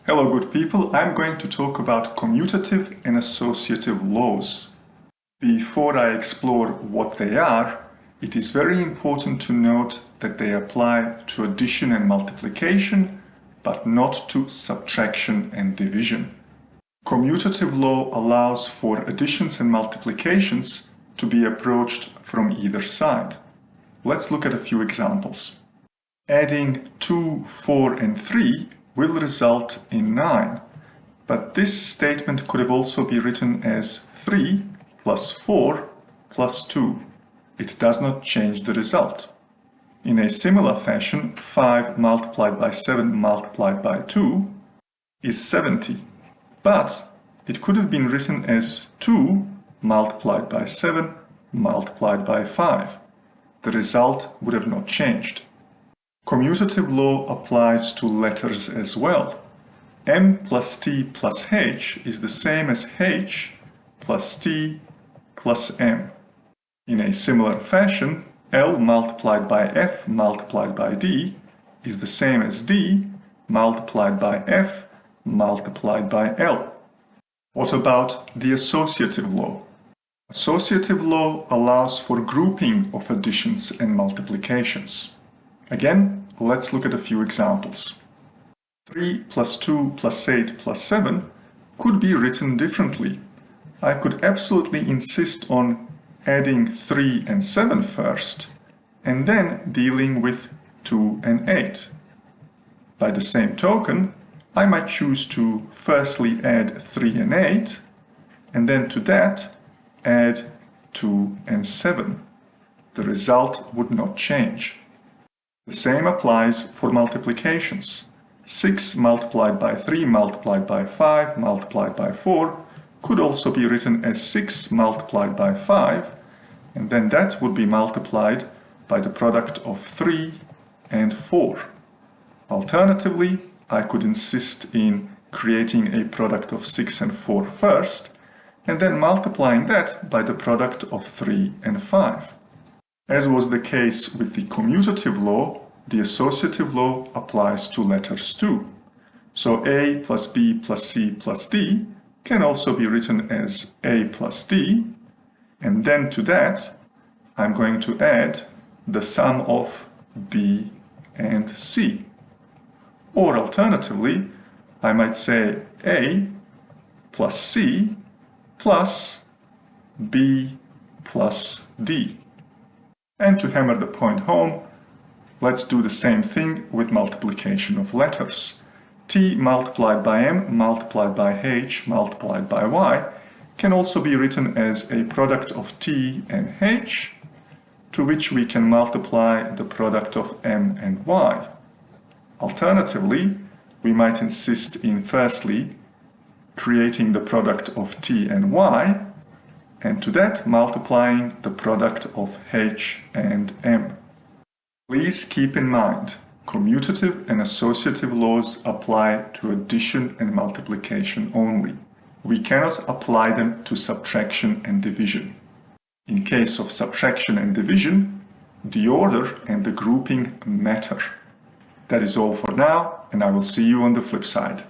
Hello good people, I'm going to talk about commutative and associative laws. Before I explore what they are, it is very important to note that they apply to addition and multiplication, but not to subtraction and division. Commutative law allows for additions and multiplications to be approached from either side. Let's look at a few examples. Adding 2, 4, and 3 will result in 9, but this statement could have also been written as 3 plus 4 plus 2. It does not change the result. In a similar fashion, 5 multiplied by 7 multiplied by 2 is 70, but it could have been written as 2 multiplied by 7 multiplied by 5. The result would have not changed. Commutative law applies to letters as well. M plus T plus H is the same as H plus T plus M. In a similar fashion, L multiplied by F multiplied by D is the same as D multiplied by F multiplied by L. What about the associative law? Associative law allows for grouping of additions and multiplications. Again, let's look at a few examples. 3 plus 2 plus 8 plus 7 could be written differently. I could absolutely insist on adding 3 and 7 first, and then dealing with 2 and 8. By the same token, I might choose to firstly add 3 and 8, and then to that add 2 and 7. The result would not change. The same applies for multiplications. 6 multiplied by 3 multiplied by 5 multiplied by 4 could also be written as 6 multiplied by 5, and then that would be multiplied by the product of 3 and 4. Alternatively, I could insist in creating a product of 6 and 4 first, and then multiplying that by the product of 3 and 5. As was the case with the commutative law, the associative law applies to letters too. So A plus B plus C plus D can also be written as A plus D, and then to that I'm going to add the sum of B and C. Or alternatively, I might say A plus C plus B plus D. And to hammer the point home, let's do the same thing with multiplication of letters. T multiplied by M multiplied by H multiplied by Y can also be written as a product of T and H, to which we can multiply the product of M and Y. Alternatively, we might insist in firstly creating the product of T and Y, and to that multiplying the product of H and M. Please keep in mind, commutative and associative laws apply to addition and multiplication only. We cannot apply them to subtraction and division. In case of subtraction and division, the order and the grouping matter. That is all for now, and I will see you on the flip side.